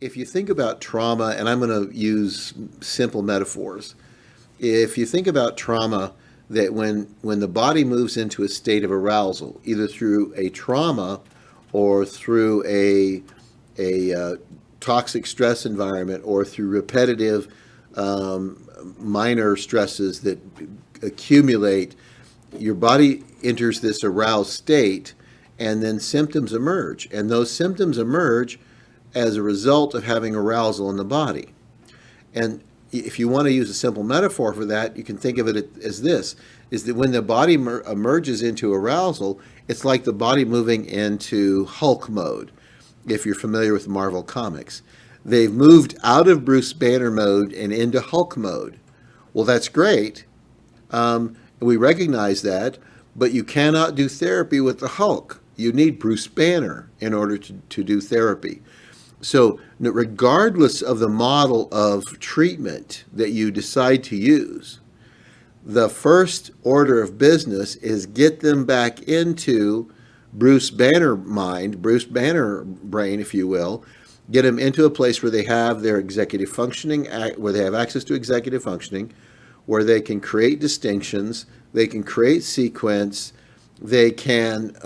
if you think about trauma, and I'm going to use simple metaphors, if you think about trauma, that when the body moves into a state of arousal, either through a trauma or through a toxic stress environment or through repetitive minor stresses that accumulate, your body enters this aroused state, and then symptoms emerge. And those symptoms emerge as a result of having arousal in the body. And if you want to use a simple metaphor for that, you can think of it as this, is that when the body emerges into arousal, it's like the body moving into Hulk mode, if you're familiar with Marvel Comics. They've moved out of Bruce Banner mode and into Hulk mode. Well, that's great. We recognize that, but you cannot do therapy with the Hulk. You need Bruce Banner in order to do therapy. So regardless of the model of treatment that you decide to use, the first order of business is get them back into Bruce Banner mind, Bruce Banner brain, if you will, get them into a place where they have their executive functioning, where they have access to executive functioning, where they can create distinctions, they can create sequence, they can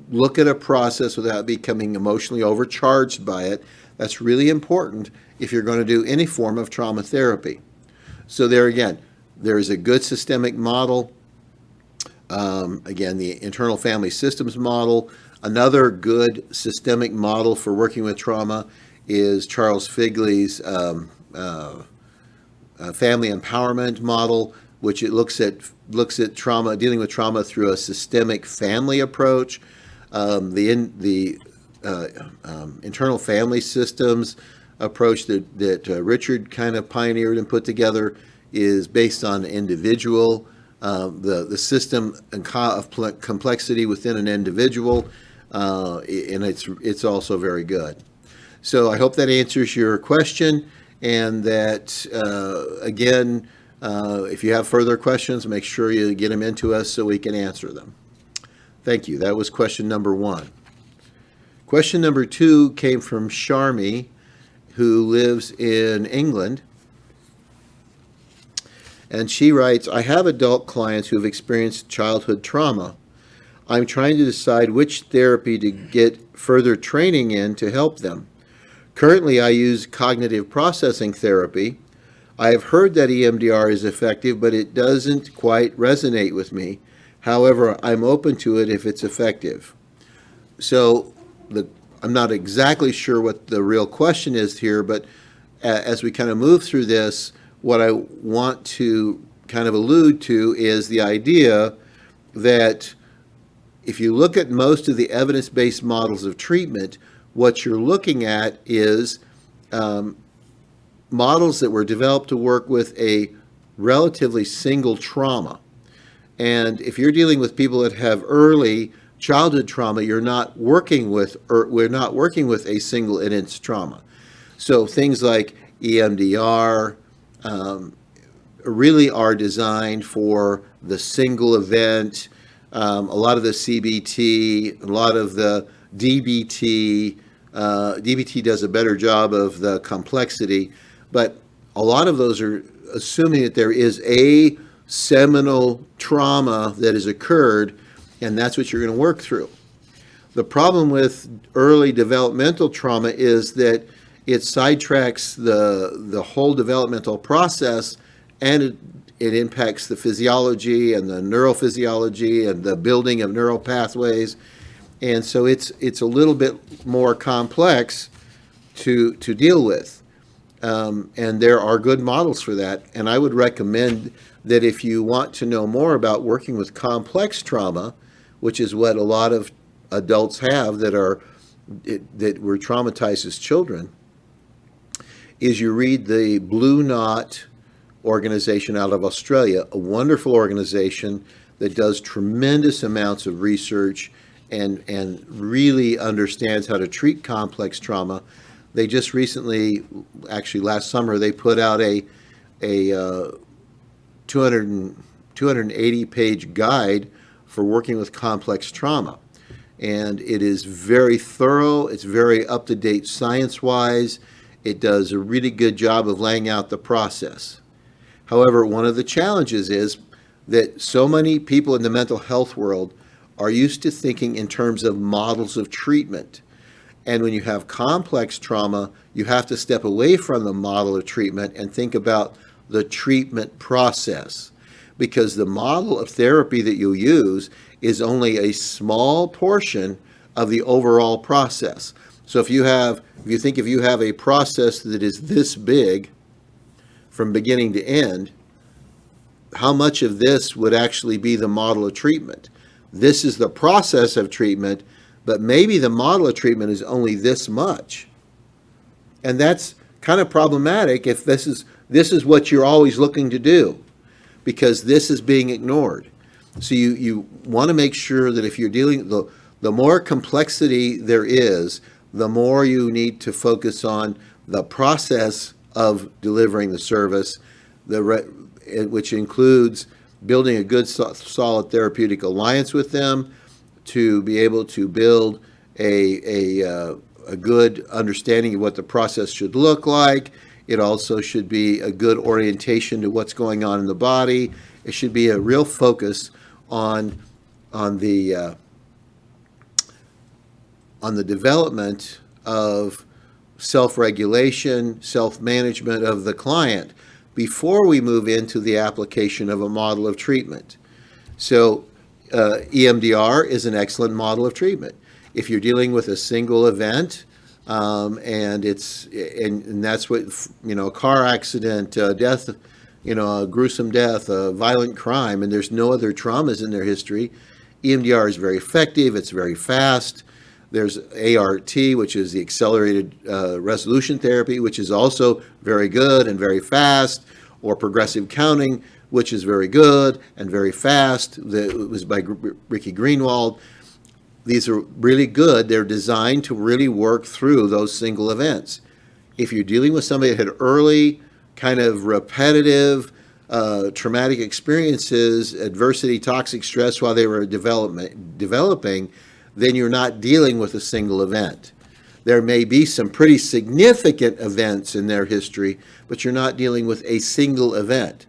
look at a process without becoming emotionally overcharged by it. That's really important if you're going to do any form of trauma therapy. So there again, there is a good systemic model. Again, the internal family systems model. Another good systemic model for working with trauma is Charles Figley's family empowerment model, which it looks at trauma, dealing with trauma through a systemic family approach. The internal family systems approach that Richard kind of pioneered and put together is based on individual, the system of complexity within an individual, and it's also very good. So I hope that answers your question, and that again, if you have further questions, make sure you get them into us so we can answer them. Thank you. That was question number 1. Question number 2 came from Sharmi, who lives in England. And she writes, I have adult clients who have experienced childhood trauma. I'm trying to decide which therapy to get further training in to help them. Currently, I use cognitive processing therapy. I have heard that EMDR is effective, but it doesn't quite resonate with me. However, I'm open to it if it's effective. So I'm not exactly sure what the real question is here, but as we kind of move through this, what I want to kind of allude to is the idea that if you look at most of the evidence-based models of treatment, what you're looking at is models that were developed to work with a relatively single trauma. And if you're dealing with people that have early childhood trauma, we're not working with a single instance trauma. So things like EMDR really are designed for the single event. A lot of the CBT, a lot of the DBT. DBT does a better job of the complexity, but a lot of those are assuming that there is a seminal trauma that has occurred, and that's what you're going to work through. The problem with early developmental trauma is that it sidetracks the whole developmental process, and it impacts the physiology and the neurophysiology and the building of neural pathways. And so it's a little bit more complex to deal with. And there are good models for that. And I would recommend that if you want to know more about working with complex trauma, which is what a lot of adults have that were traumatized as children, is you read the Blue Knot organization out of Australia, a wonderful organization that does tremendous amounts of research and really understands how to treat complex trauma. They just recently, actually last summer, they put out a 280-page guide for working with complex trauma. and it is very thorough. It's very up-to-date science-wise. It does a really good job of laying out the process. However, one of the challenges is that so many people in the mental health world are used to thinking in terms of models of treatment. And when you have complex trauma, you have to step away from the model of treatment and think about the treatment process. Because the model of therapy that you use is only a small portion of the overall process. So if you have a process that is this big from beginning to end, how much of this would actually be the model of treatment? This is the process of treatment, but maybe the model of treatment is only this much. And that's kind of problematic if this is what you're always looking to do, because this is being ignored. So you want to make sure that if you're dealing, the more complexity there is, the more you need to focus on the process of delivering the service, which includes building a good, solid therapeutic alliance with them, to be able to build a good understanding of what the process should look like. It also should be a good orientation to what's going on in the body. It should be a real focus on the development of self-regulation, self-management of the client before we move into the application of a model of treatment. So EMDR is an excellent model of treatment. If you're dealing with a single event, and that's what, a car accident, death, a gruesome death, a violent crime, and there's no other traumas in their history, EMDR is very effective. It's very fast. There's ART, which is the accelerated resolution therapy, which is also very good and very fast, or progressive counting, which is very good and very fast. It was by Ricky Greenwald. These are really good. They're designed to really work through those single events. If you're dealing with somebody that had early, kind of repetitive, traumatic experiences, adversity, toxic stress while they were developing, then you're not dealing with a single event. There may be some pretty significant events in their history, but you're not dealing with a single event.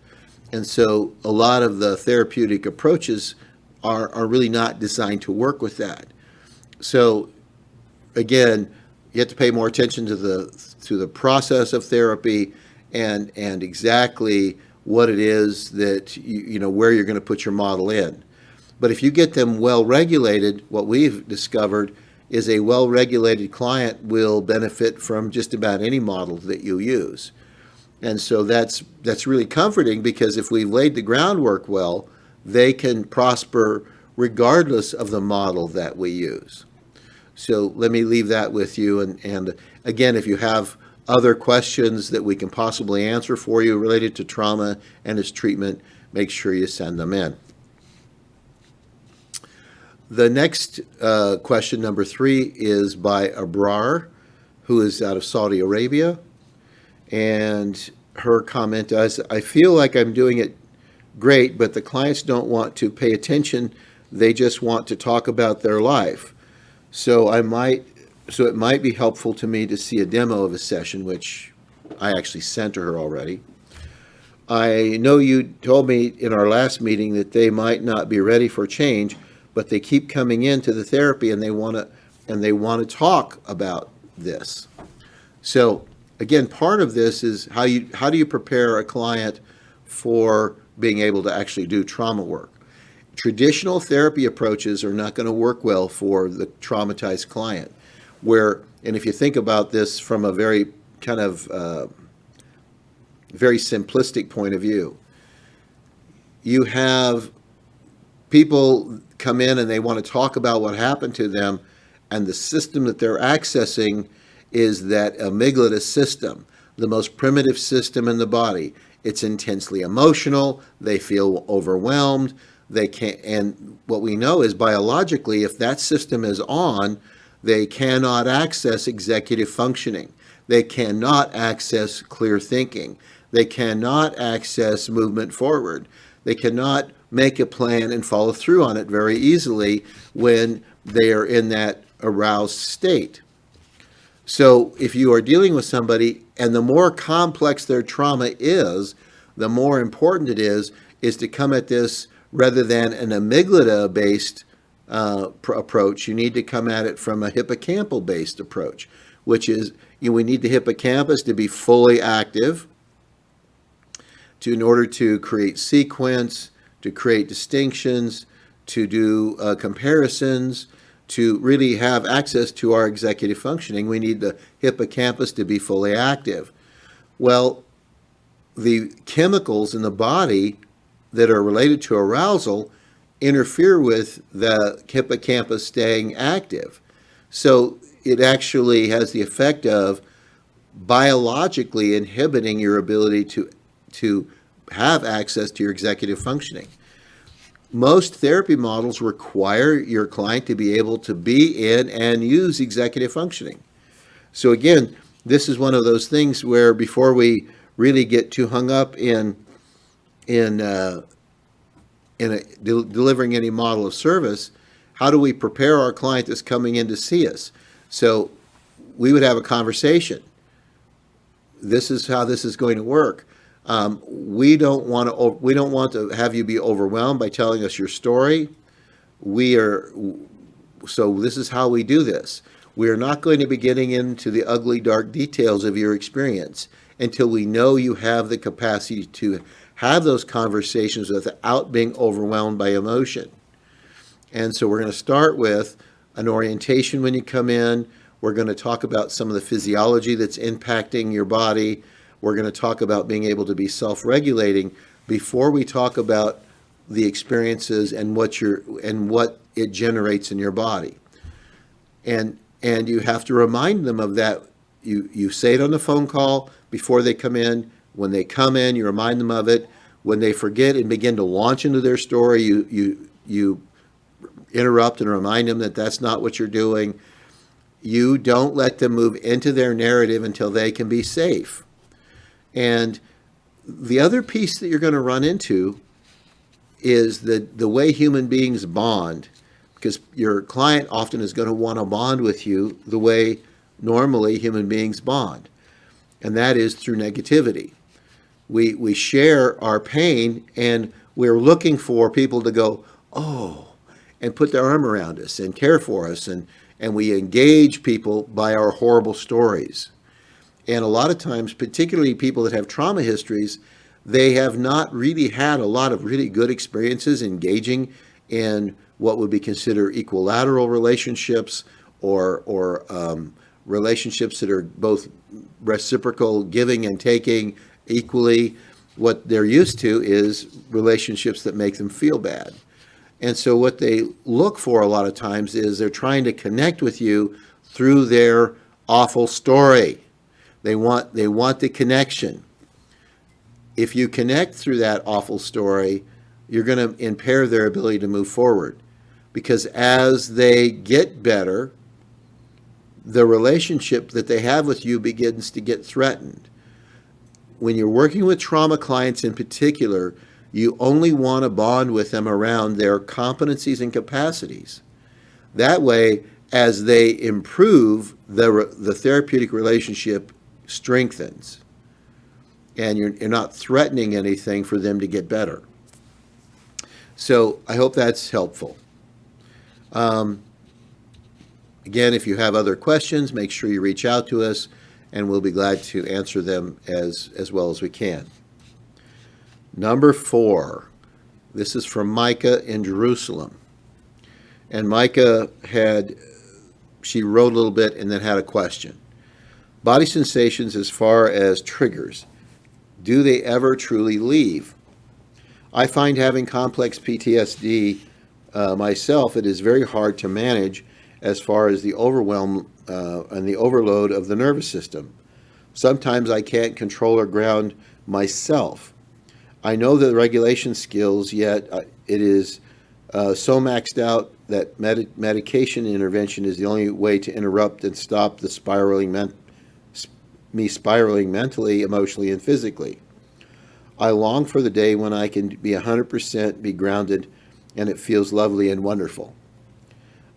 And so a lot of the therapeutic approaches are really not designed to work with that. So again, you have to pay more attention to the process of therapy and exactly what it is that where you're going to put your model in. But if you get them well regulated, what we've discovered is a well regulated client will benefit from just about any model that you use. And so that's really comforting, because if we've laid the groundwork well, they can prosper regardless of the model that we use. So let me leave that with you. And again, if you have other questions that we can possibly answer for you related to trauma and its treatment, make sure you send them in. The next question, number 3, is by Abrar, who is out of Saudi Arabia. And her comment is, I feel like I'm doing it great, but the clients don't want to pay attention. They just want to talk about their life. So it might be helpful to me to see a demo of a session, which I actually sent to her already. I know you told me in our last meeting that they might not be ready for change, but they keep coming into the therapy and they want to talk about this. So again, part of this is how do you prepare a client for being able to actually do trauma work. Traditional therapy approaches are not going to work well for the traumatized client. And if you think about this from a very kind of very simplistic point of view, you have people come in and they want to talk about what happened to them, and the system that they're accessing is that amygdala system, the most primitive system in the body. It's intensely emotional. They feel overwhelmed. They can't, and what we know is biologically, if that system is on, they cannot access executive functioning. They cannot access clear thinking. They cannot access movement forward. They cannot make a plan and follow through on it very easily when they are in that aroused state. So if you are dealing with somebody, and the more complex their trauma is, the more important it is to come at this rather than an amygdala-based approach. You need to come at it from a hippocampal-based approach, which is we need the hippocampus to be fully active in order to create sequence, to create distinctions, to do comparisons, to really have access to our executive functioning. We need the hippocampus to be fully active. Well, the chemicals in the body that are related to arousal interfere with the hippocampus staying active. So it actually has the effect of biologically inhibiting your ability to have access to your executive functioning. Most therapy models require your client to be able to be in and use executive functioning. So again, this is one of those things where before we really get too hung up in delivering any model of service, how do we prepare our client that's coming in to see us? So we would have a conversation. This is how this is going to work. We don't want to have you be overwhelmed by telling us your story. So this is how we do this. We are not going to be getting into the ugly, dark details of your experience until we know you have the capacity to have those conversations without being overwhelmed by emotion. And so we're going to start with an orientation when you come in. We're going to talk about some of the physiology that's impacting your body. We're going to talk about being able to be self-regulating before we talk about the experiences and what it generates in your body. And you have to remind them of that. You say it on the phone call before they come in. When they come in, you remind them of it. When they forget and begin to launch into their story, you interrupt and remind them that that's not what you're doing. You don't let them move into their narrative until they can be safe. And the other piece that you're going to run into is the way human beings bond, because your client often is going to want to bond with you the way normally human beings bond, and that is through negativity. We share our pain, and we're looking for people to go, oh, and put their arm around us and care for us, and we engage people by our horrible stories. And a lot of times, particularly people that have trauma histories, they have not really had a lot of really good experiences engaging in what would be considered equilateral relationships or relationships that are both reciprocal, giving and taking equally. What they're used to is relationships that make them feel bad. And so what they look for a lot of times is they're trying to connect with you through their awful story. They want the connection. If you connect through that awful story, you're going to impair their ability to move forward. Because as they get better, the relationship that they have with you begins to get threatened. When you're working with trauma clients in particular, you only want to bond with them around their competencies and capacities. That way, as they improve, the therapeutic relationship strengthens, and you're not threatening anything for them to get better. So I hope that's helpful. Again, if you have other questions, make sure you reach out to us, and we'll be glad to answer them as well as we can. Number 4, this is from Micah in Jerusalem. And Micah she wrote a little bit and then had a question. Body sensations as far as triggers, do they ever truly leave? I find having complex PTSD myself, it is very hard to manage as far as the overwhelm and the overload of the nervous system. Sometimes I can't control or ground myself. I know the regulation skills, yet it is so maxed out that medication intervention is the only way to interrupt and stop the spiraling mentally, emotionally, and physically. I long for the day when I can be 100% be grounded and it feels lovely and wonderful.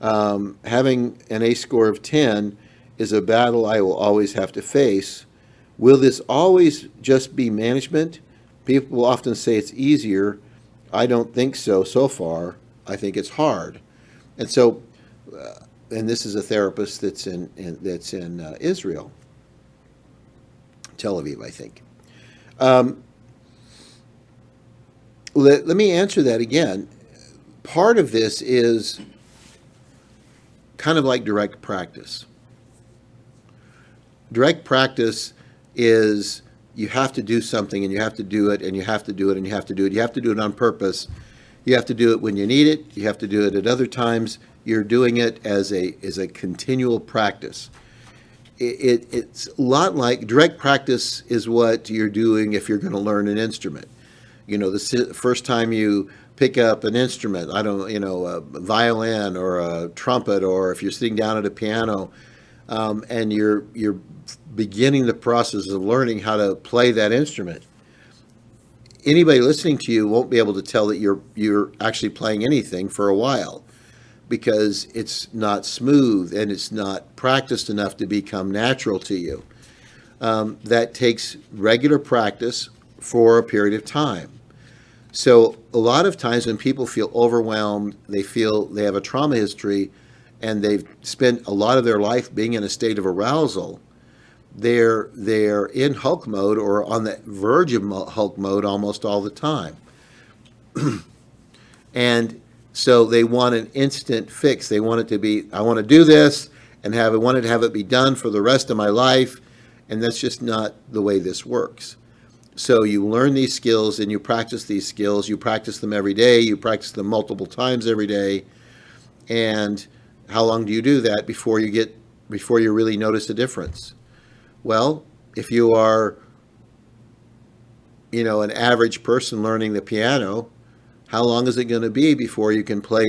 Having an ACE score of 10 is a battle I will always have to face. Will this always just be management? People often say it's easier. I don't think so far. I think it's hard. And so, and this is a therapist that's in Israel, Tel Aviv, I think. Let me answer that again. Part of this is kind of like direct practice. Direct practice is you have to do something, and you have to do it, and you have to do it, and you have to do it. You have to do it on purpose. You have to do it when you need it. You have to do it at other times. You're doing it as a continual practice. It's a lot like direct practice is what you're doing if you're going to learn an instrument. You know, the first time you pick up an instrument, a violin or a trumpet, or if you're sitting down at a piano, and you're beginning the process of learning how to play that instrument. Anybody listening to you won't be able to tell that you're actually playing anything for a while, because it's not smooth and it's not practiced enough to become natural to you. That takes regular practice for a period of time. So a lot of times when people feel overwhelmed, they feel they have a trauma history, and they've spent a lot of their life being in a state of arousal, they're in Hulk mode or on the verge of Hulk mode almost all the time. And so they want an instant fix. They want it to be, I want to do this and want to have it be done for the rest of my life. And that's just not the way this works. So you learn these skills and you practice these skills. You practice them every day. You practice them multiple times every day. And how long do you do that before you really notice a difference? Well, if you are, an average person learning the piano, how long is it going to be before you can play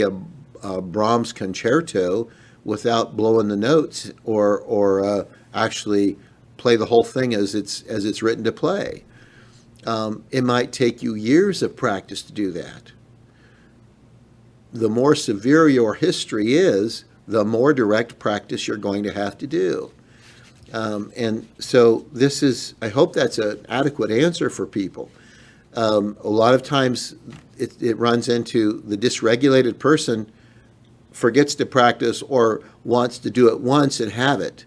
a Brahms concerto without blowing the notes, or actually play the whole thing as it's written to play? It might take you years of practice to do that. The more severe your history is, the more direct practice you're going to have to do. And so I hope that's an adequate answer for people. A lot of times it runs into the dysregulated person forgets to practice or wants to do it once and have it.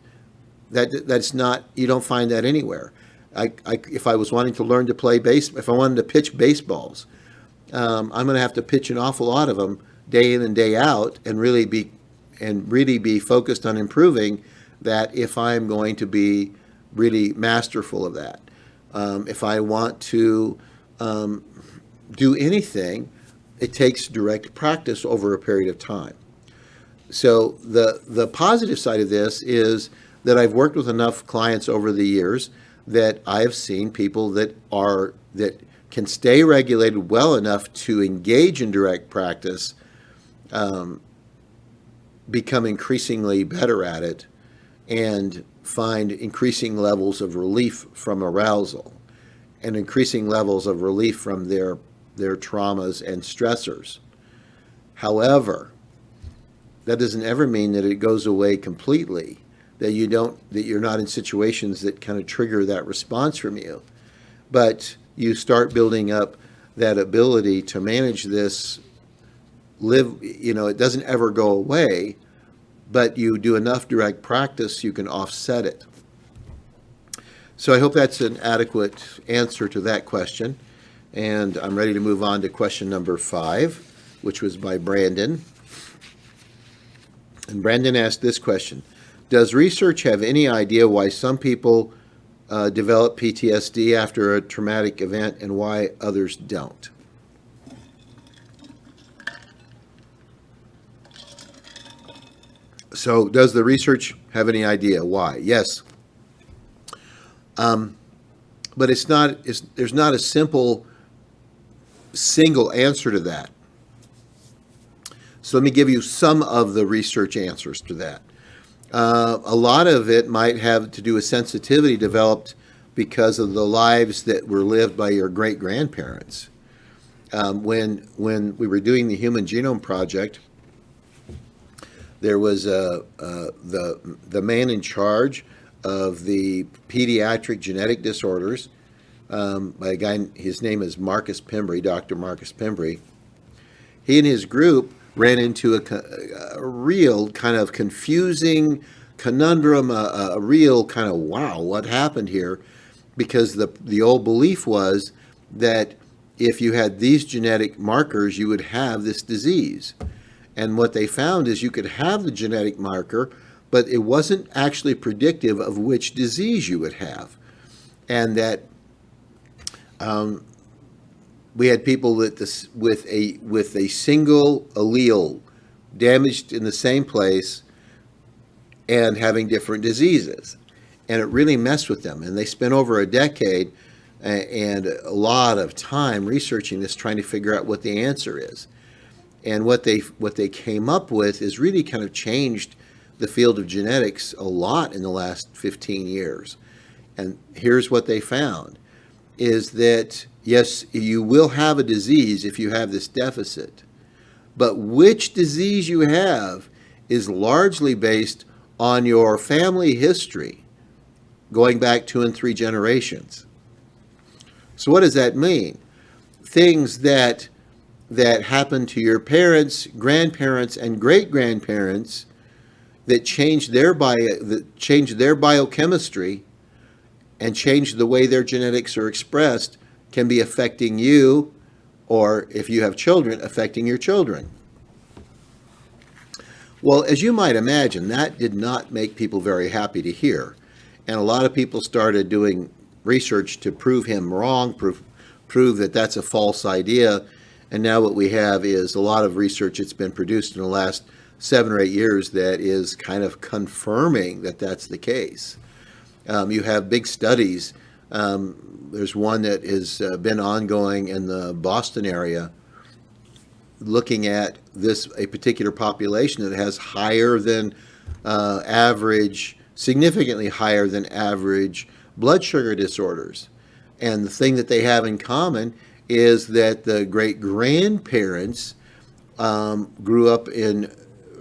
That's not, you don't find that anywhere. If I was wanting to learn to play if I wanted to pitch baseballs, I'm going to have to pitch an awful lot of them day in and day out, and really be focused on improving that if I'm going to be really masterful of that. If I want to do anything, it takes direct practice over a period of time. So the positive side of this is that I've worked with enough clients over the years that I have seen people that can stay regulated well enough to engage in direct practice, become increasingly better at it, and find increasing levels of relief from arousal and increasing levels of relief from their traumas and stressors. However, that doesn't ever mean that it goes away completely, that you're not in situations that kind of trigger that response from you. But you start building up that ability to manage this, it doesn't ever go away, but you do enough direct practice, you can offset it. So I hope that's an adequate answer to that question. And I'm ready to move on to question number 5, which was by Brandon. And Brandon asked this question: does research have any idea why some people develop PTSD after a traumatic event and why others don't? So does the research have any idea why? Yes. But there's not a simple, single answer to that. So let me give you some of the research answers to that. A lot of it might have to do with sensitivity developed because of the lives that were lived by your great-grandparents. When we were doing the Human Genome Project, There was the man in charge of the pediatric genetic disorders, by a guy. His name is Marcus Pembry, Dr. Marcus Pembry. He and his group ran into a real kind of confusing conundrum, a real kind of wow, what happened here? Because the old belief was that if you had these genetic markers, you would have this disease. And what they found is you could have the genetic marker, but it wasn't actually predictive of which disease you would have. And that we had people with a single allele damaged in the same place and having different diseases. And it really messed with them. And they spent over a decade and a lot of time researching this, trying to figure out what the answer is. And what they came up with is really kind of changed the field of genetics a lot in the last 15 years. And here's what they found, is that, yes, you will have a disease if you have this deficit, but which disease you have is largely based on your family history going back 2 and 3 generations. So what does that mean? Things that happen to your parents, grandparents, and great-grandparents that change their biochemistry and change the way their genetics are expressed can be affecting you, or if you have children, affecting your children. Well, as you might imagine, that did not make people very happy to hear. And a lot of people started doing research to prove him wrong, prove that that's a false idea. And now what we have is a lot of research that's been produced in the last 7 or 8 years that is kind of confirming that that's the case. You have big studies. There's one that has been ongoing in the Boston area, looking at a particular population that has higher than average, significantly higher than average blood sugar disorders. And the thing that they have in common is that the great-grandparents grew up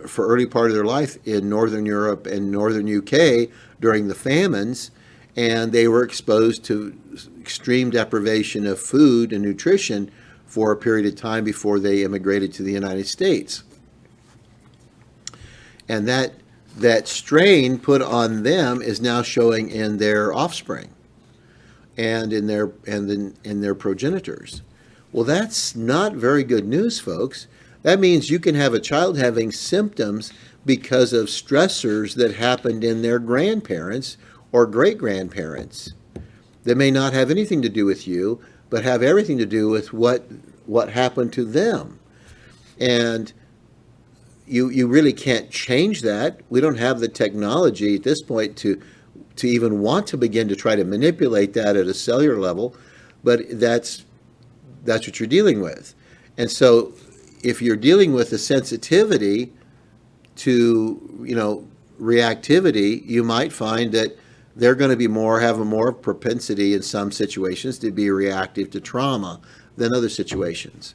for early part of their life in Northern Europe and Northern UK during the famines, and they were exposed to extreme deprivation of food and nutrition for a period of time before they immigrated to the United States. And that strain put on them is now showing in their offspring and in their progenitors. Well, that's not very good news, folks. That means you can have a child having symptoms because of stressors that happened in their grandparents or great-grandparents that may not have anything to do with you, but have everything to do with what happened to them. And you really can't change that. We don't have the technology at this point to even want to begin to try to manipulate that at a cellular level, but that's what you're dealing with. And so if you're dealing with a sensitivity to reactivity, you might find that they're going to have a more propensity in some situations to be reactive to trauma than other situations.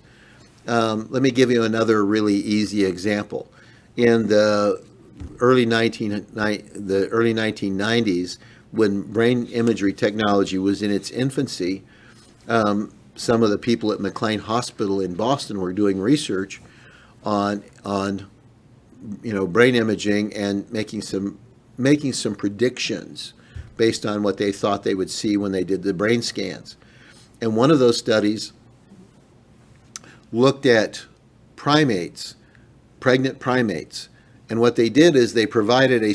Let me give you another really easy example. In the early 1990s, when brain imagery technology was in its infancy, some of the people at McLean Hospital in Boston were doing research on brain imaging and making some predictions based on what they thought they would see when they did the brain scans. And one of those studies looked at primates, pregnant primates. And what they did is they provided a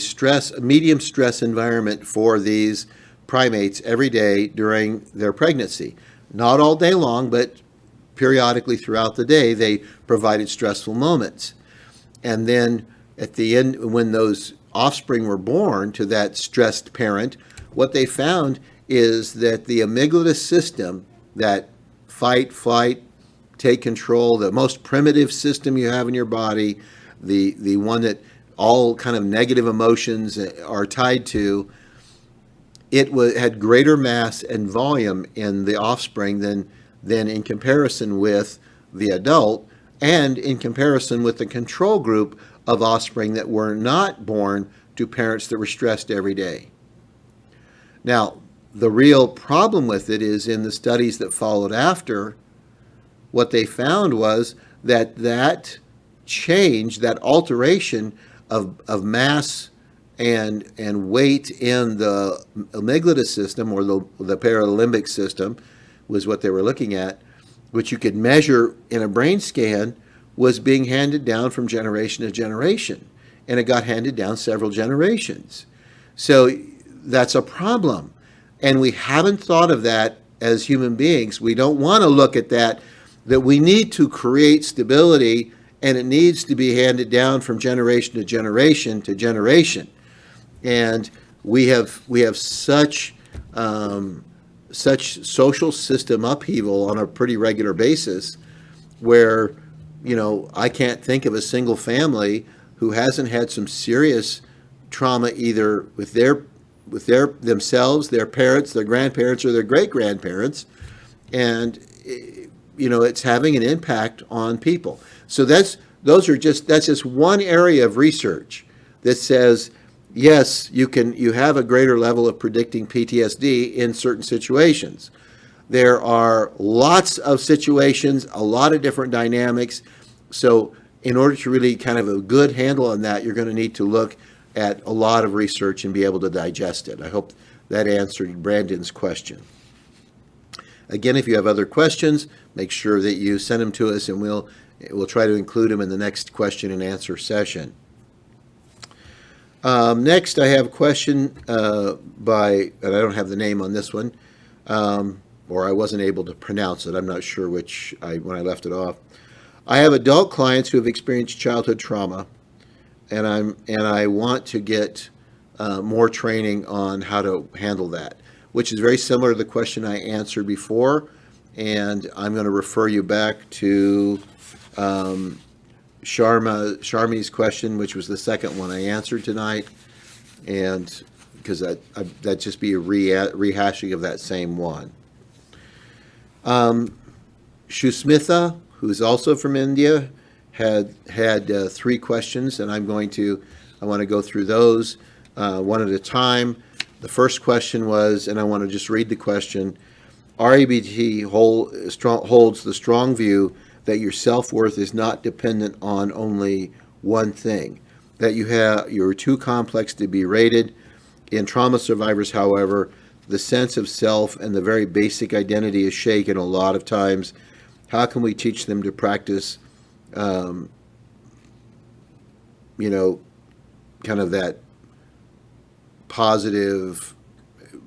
medium stress environment for these primates every day during their pregnancy. Not all day long, but periodically throughout the day, they provided stressful moments. And then at the end, when those offspring were born to that stressed parent, what they found is that the amygdala system, that fight, flight, take control, the most primitive system you have in your body, the one that all kind of negative emotions are tied to, had greater mass and volume in the offspring than in comparison with the adult and in comparison with the control group of offspring that were not born to parents that were stressed every day. Now, the real problem with it is in the studies that followed after, what they found was that change, that alteration of mass and weight in the amygdala system, or the paralimbic system was what they were looking at, which you could measure in a brain scan, was being handed down from generation to generation. And it got handed down several generations. So that's a problem. And we haven't thought of that as human beings. We don't want to look at that we need to create stability, and it needs to be handed down from generation to generation to generation. And we have such social system upheaval on a pretty regular basis, where, I can't think of a single family who hasn't had some serious trauma either with themselves, their parents, their grandparents, or their great-grandparents, and it's having an impact on people. So that's just one area of research that says, yes, you have a greater level of predicting PTSD in certain situations. There are lots of situations, a lot of different dynamics. So in order to really kind of have a good handle on that, you're going to need to look at a lot of research and be able to digest it. I hope that answered Brandon's question. Again, if you have other questions, make sure that you send them to us, and we'll try to include them in the next question and answer session. Next, I have a question and I don't have the name on this one, or I wasn't able to pronounce it. I'm not sure when I left it off. I have adult clients who have experienced childhood trauma, and I want to get more training on how to handle that, which is very similar to the question I answered before, and I'm going to refer you back to Sharmi's question, which was the second one I answered tonight, and because that'd just be a rehashing of that same one. Shusmitha, who's also from India, had 3 questions, and I want to go through those one at a time. The first question was, and I want to just read the question, REBT holds the strong view that your self-worth is not dependent on only one thing, that you're too complex to be rated. In trauma survivors, however, the sense of self and the very basic identity is shaken a lot of times. How can we teach them to practice, kind of that positive,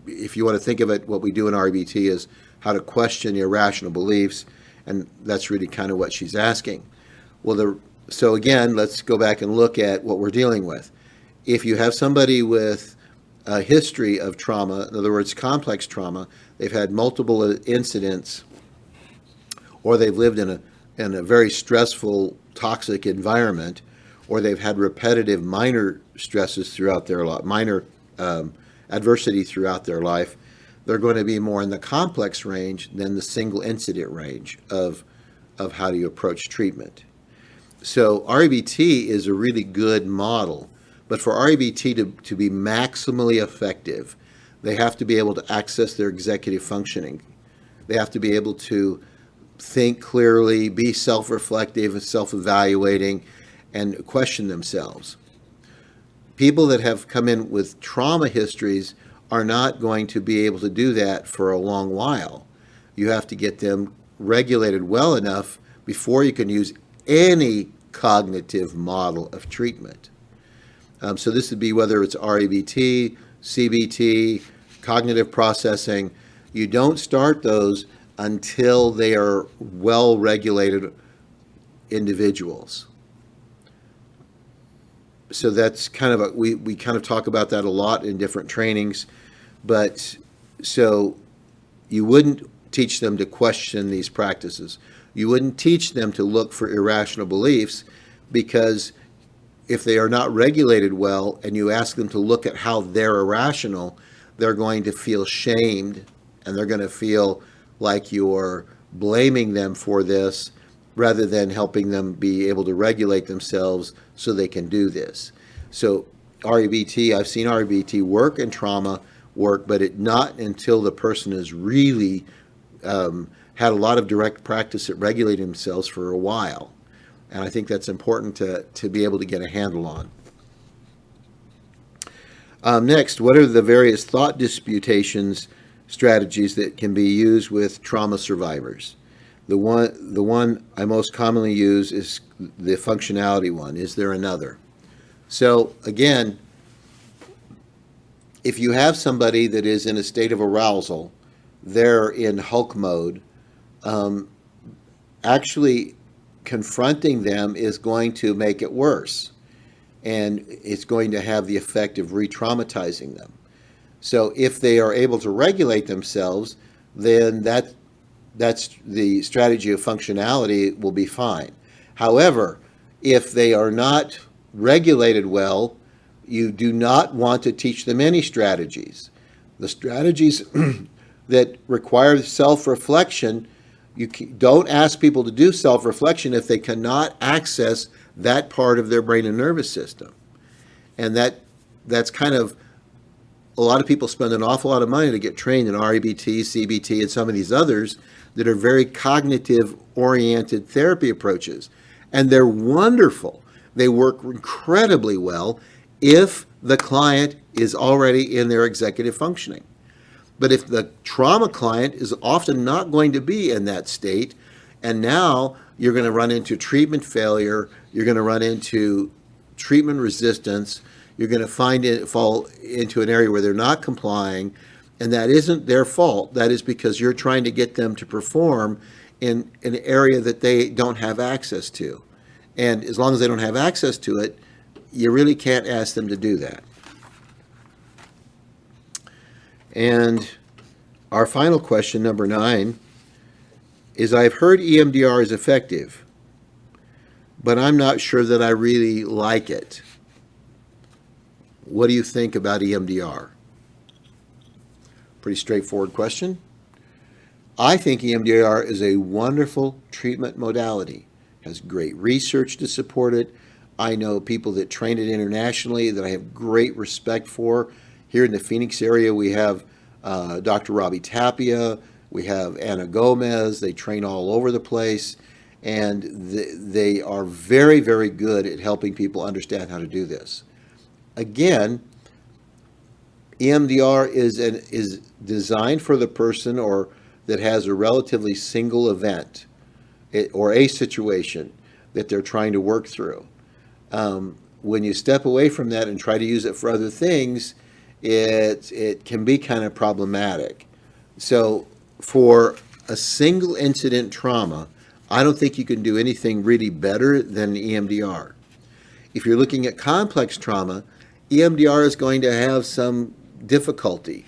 if you want to think of it, what we do in RBT is how to question irrational beliefs, and that's really kind of what she's asking. Well, so again, let's go back and look at what we're dealing with. If you have somebody with a history of trauma, in other words, complex trauma, they've had multiple incidents, or they've lived in a very stressful, toxic environment, or they've had repetitive minor stresses throughout their life, minor adversity throughout their life, they're going to be more in the complex range than the single incident range of how do you approach treatment. So REBT is a really good model, but for REBT to be maximally effective, they have to be able to access their executive functioning. They have to be able to think clearly, be self-reflective and self-evaluating, and question themselves. People that have come in with trauma histories are not going to be able to do that for a long while. You have to get them regulated well enough before you can use any cognitive model of treatment. So this would be whether it's REBT, CBT, cognitive processing. You don't start those until they are well-regulated individuals. So that's kind of we kind of talk about that a lot in different trainings, but so you wouldn't teach them to question these practices. You wouldn't teach them to look for irrational beliefs, because if they are not regulated well and you ask them to look at how they're irrational, they're going to feel shamed, and they're going to feel like you're blaming them for this rather than helping them be able to regulate themselves so they can do this. So REBT, I've seen REBT work and trauma work, but not until the person has really had a lot of direct practice at regulating themselves for a while. And I think that's important to be able to get a handle on. Next, what are the various thought disputation strategies that can be used with trauma survivors? The one I most commonly use is the functionality one. Is there another? So again, if you have somebody that is in a state of arousal, they're in Hulk mode, actually confronting them is going to make it worse. And it's going to have the effect of re-traumatizing them. So if they are able to regulate themselves, then that's the strategy of functionality will be fine. However, if they are not regulated well, you do not want to teach them any strategies. The strategies that require self-reflection, you don't ask people to do self-reflection if they cannot access that part of their brain and nervous system. And that's kind of, a lot of people spend an awful lot of money to get trained in REBT, CBT, and some of these others that are very cognitive-oriented therapy approaches. And they're wonderful. They work incredibly well if the client is already in their executive functioning. But if the trauma client is often not going to be in that state, and now you're going to run into treatment failure, you're going to run into treatment resistance, you're going to fall into an area where they're not complying, and that isn't their fault. That is because you're trying to get them to perform in an area that they don't have access to. And as long as they don't have access to it, you really can't ask them to do that. And our final question, number 9, is I've heard EMDR is effective, but I'm not sure that I really like it. What do you think about EMDR? Pretty straightforward question. I think EMDR is a wonderful treatment modality. Has great research to support it. I know people that train it internationally that I have great respect for. Here in the Phoenix area, we have Dr. Robbie Tapia. We have Anna Gomez. They train all over the place. And they are very, very good at helping people understand how to do this. Again, EMDR is designed for the person that has a relatively single event or a situation that they're trying to work through. When you step away from that and try to use it for other things, it can be kind of problematic. So for a single incident trauma, I don't think you can do anything really better than EMDR. If you're looking at complex trauma, EMDR is going to have some difficulty.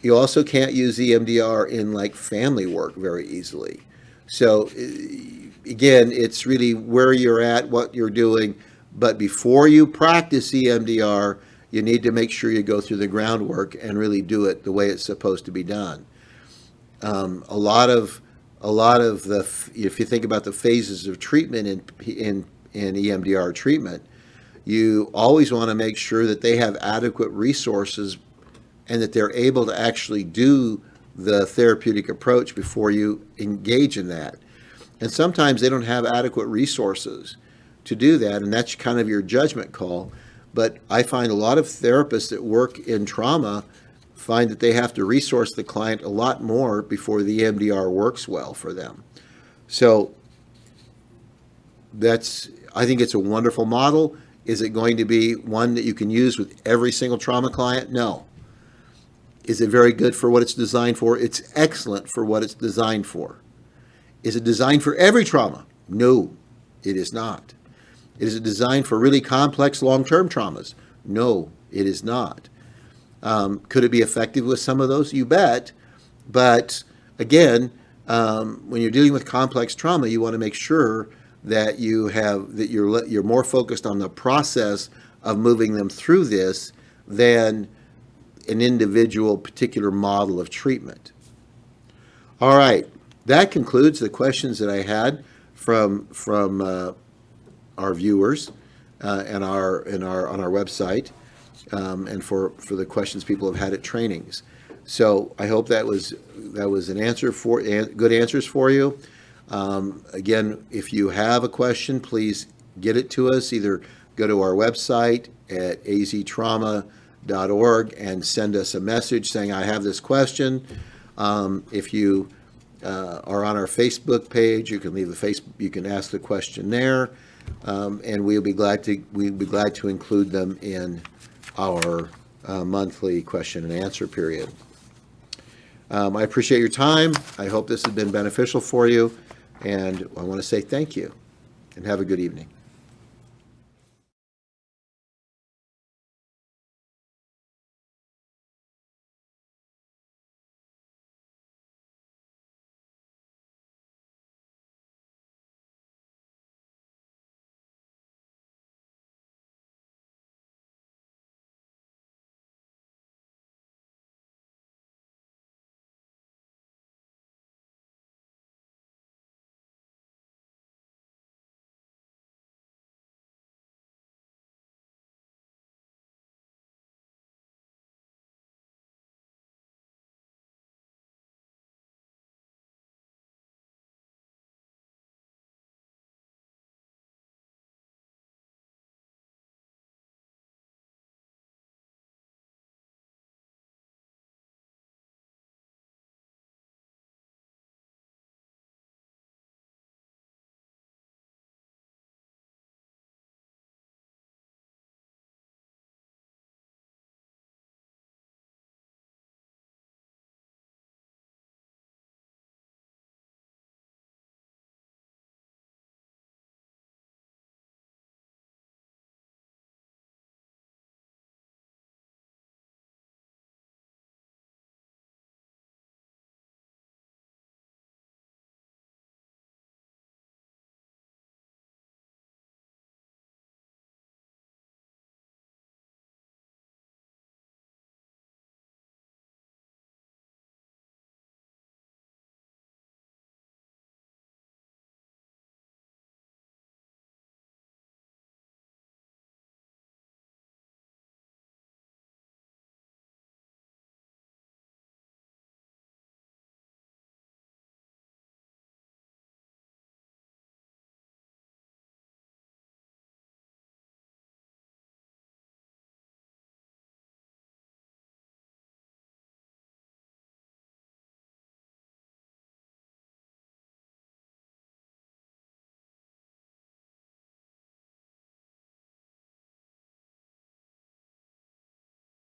You also can't use EMDR in like family work very easily. So again, it's really where you're at, what you're doing. But before you practice EMDR, you need to make sure you go through the groundwork and really do it the way it's supposed to be done. A lot of the, if you think about the phases of treatment in EMDR treatment, you always want to make sure that they have adequate resources and that they're able to actually do the therapeutic approach before you engage in that. And sometimes they don't have adequate resources to do that, and that's kind of your judgment call. But I find a lot of therapists that work in trauma find that they have to resource the client a lot more before the EMDR works well for them. So I think it's a wonderful model. Is it going to be one that you can use with every single trauma client? No. Is it very good for what it's designed for? It's excellent for what it's designed for. Is it designed for every trauma? No, it is not. Is it designed for really complex long-term traumas? No, it is not. Could it be effective with some of those? You bet. But again, when you're dealing with complex trauma, you want to make sure that you're more focused on the process of moving them through this than an individual particular model of treatment. All right, that concludes the questions that I had from our viewers and on our website, and for the questions people have had at trainings. So I hope that was an answer for good answers for you. Again, if you have a question, please get it to us. Either go to our website at aztrauma.org and send us a message saying, I have this question. If you are on our Facebook page, you can you can ask the question there, and we'll be glad to include them in our monthly question and answer period. I appreciate your time. I hope this has been beneficial for you, and I want to say thank you, and have a good evening.